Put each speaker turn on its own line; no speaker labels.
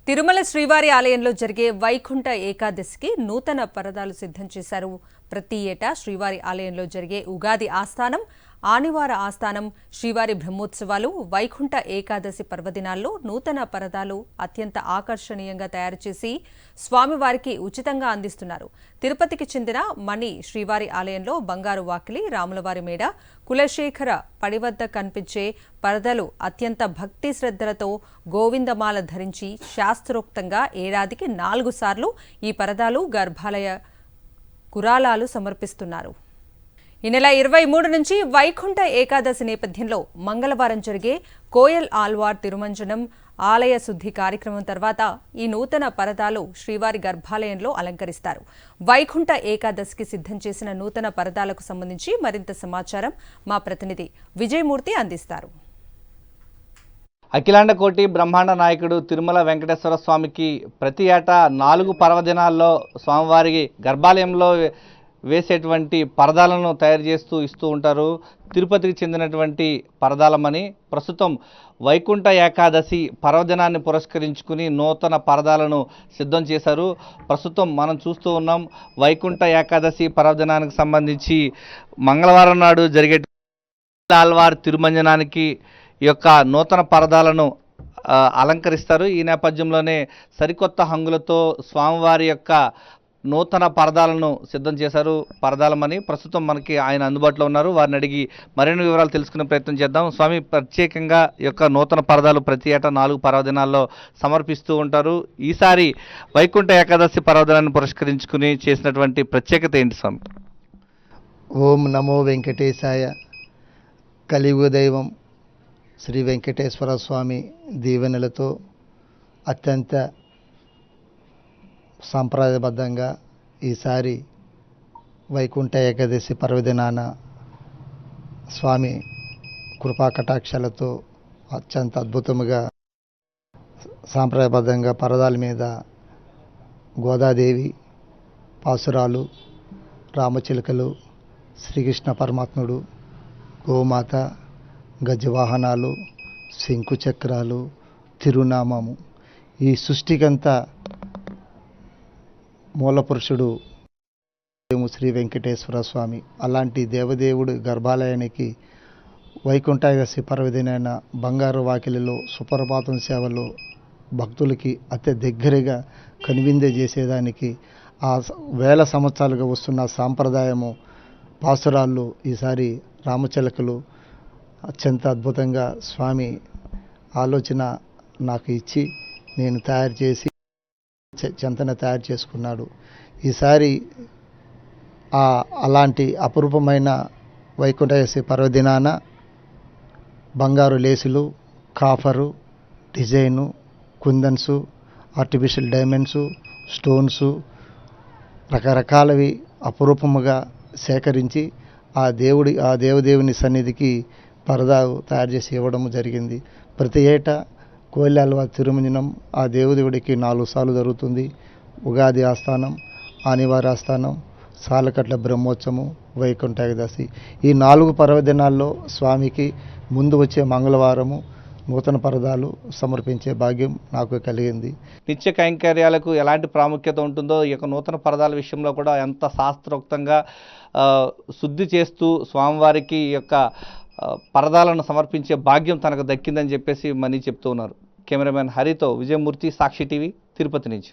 తిరుమల శ్రీవారి ఆలయంలో జరిగే వైకుంఠ ఏకాదశికి నూతన పరదాలు సిద్ధం చేశారు. ప్రతి ఏటా శ్రీవారి ఆలయంలో జరిగే ఉగాది ఆస్థానం, ఆనివార ఆస్థానం, శ్రీవారి బ్రహ్మోత్సవాలు, వైకుంఠ ఏకాదశి పర్వదినాల్లో నూతన పరదాలు అత్యంత ఆకర్షణీయంగా తయారు చేసి స్వామివారికి ఉచితంగా అందిస్తున్నారు. తిరుపతికి చెందిన మణి శ్రీవారి ఆలయంలో బంగారు వాకిలి, రాములవారి మేడ, కులశేఖర పడి వద్ద కనిపించే పరదలు అత్యంత భక్తి శ్రద్ధలతో గోవిందమాల ధరించి శాస్త్రోక్తంగా ఏడాదికి 4 సార్లు ఈ పరదాలు గర్భాలయ కురాలాలు సమర్పిస్తున్నారు. ఈ నెల 23 నుంచి వైకుంఠ ఏకాదశి నేపథ్యంలో మంగళవారం జరిగే కోయల్ ఆల్వార్ తిరుమంజనం ఆలయ శుద్ధి కార్యక్రమం తర్వాత ఈ నూతన పరదాలు శ్రీవారి గర్భాలయంలో అలంకరిస్తారు. వైకుంఠ ఏకాదశికి సిద్ధం చేసిన నూతన పరదాలకు సంబంధించి మరింత సమాచారం మా ప్రతినిధి విజయమూర్తి అందిస్తారు.
అఖిలాండ కోటి బ్రహ్మాండ నాయకుడు తిరుమల వెంకటేశ్వర స్వామికి ప్రతి ఏటా 4 పర్వదినాల్లో స్వామివారికి గర్భాలయంలో వేసేటువంటి పరదాలను తయారు చేస్తూ ఇస్తూ ఉంటారు. తిరుపతికి చెందినటువంటి పరదాలమని ప్రస్తుతం వైకుంఠ ఏకాదశి పర్వదినాన్ని పురస్కరించుకుని నూతన పరదాలను సిద్ధం చేశారు. ప్రస్తుతం మనం చూస్తూ ఉన్నాం. వైకుంఠ ఏకాదశి పర్వదినానికి సంబంధించి మంగళవారం నాడు జరిగే ఆల్వార్ తిరుమంజనానికి ఈ యొక్క నూతన పరదాలను అలంకరిస్తారు. ఈ నేపథ్యంలోనే సరికొత్త హంగులతో స్వామివారి యొక్క నూతన పరదాలను సిద్ధం చేశారు. పరదాలమని ప్రస్తుతం మనకి ఆయన అందుబాటులో ఉన్నారు. వారిని అడిగి మరిన్ని వివరాలు తెలుసుకునే ప్రయత్నం చేద్దాం. స్వామి, ప్రత్యేకంగా యొక్క నూతన పరదాలు ప్రతి ఏటా 4 పర్వదినాల్లో సమర్పిస్తూ ఉంటారు. ఈసారి వైకుంఠ ఏకాదశి పర్వదినాన్ని పురస్కరించుకుని చేసినటువంటి ప్రత్యేకత ఏంటి స్వామి?
ఓం నమో వెంకటేశాయ. కలియుగ దైవం శ్రీ వెంకటేశ్వర స్వామి దీవెనలతో అత్యంత సాంప్రదాయబద్ధంగా ఈసారి వైకుంఠ ఏకాదశి పర్వదినాన స్వామి కృపా కటాక్షాలతో అత్యంత అద్భుతముగా సాంప్రదాయబద్ధంగా పరదాల మీద గోదాదేవి, పాసురాలు, రామచిలుకలు, శ్రీకృష్ణ పరమాత్ముడు, గోమాత, గజవాహనాలు, శంకుచక్రాలు, తిరునామము, ఈ సృష్టికంతా మూలపురుషుడు శ్రీ వెంకటేశ్వర స్వామి. అలాంటి దేవదేవుడు గర్భాలయానికి వైకుంఠ ఏకాదశి పర్వదినైన బంగారు వాకిలిలో సుప్రభాతం సేవలో భక్తులకి అతి దగ్గరగా కనువిందే చేసేదానికి ఆ వేల సంవత్సరాలుగా వస్తున్న సాంప్రదాయము పాసురాళ్ళు ఈసారి రామచిలకలు అత్యంత అద్భుతంగా స్వామి ఆలోచన నాకు ఇచ్చి నేను తయారు చేసి చెంతన తయారు చేసుకున్నాడు. ఈసారి అలాంటి అపురూపమైన వైకుంఠ ఏకాదశి పర్వదినాన బంగారు లేసులు, copper, design, kundans, artificial డైమండ్సు, stones రకరకాలవి అపురూపముగా సేకరించి ఆ దేవదేవుని సన్నిధికి పరదా తయారు చేసి ఇవ్వడం జరిగింది. ప్రతి ఏటా కోయిలాల్వ తిరుమంజనం ఆ దేవదేవుడికి 4 సార్లు జరుగుతుంది. ఉగాది ఆస్థానం, ఆనివార ఆస్థానం, సాలకట్ల బ్రహ్మోత్సవం, వైకుంఠ ఏకాదశి. ఈ 4 పర్వదినాల్లో స్వామికి ముందు వచ్చే మంగళవారము నూతన పరదాలు సమర్పించే భాగ్యం నాకు కలిగింది.
నిత్య కైంకర్యాలకు ఎలాంటి ప్రాముఖ్యత ఉంటుందో ఈ యొక్క నూతన పరదాల విషయంలో కూడా ఎంత శాస్త్రోక్తంగా శుద్ధి చేస్తూ స్వామివారికి ఈ యొక్క పరదాలను సమర్పించే భాగ్యం తనకు దక్కిందని చెప్పేసి మనీ చెప్తూ ఉన్నారు. కెమెరామెన్ హరితో విజయమూర్తి, సాక్షి టీవీ, తిరుపతి నుంచి.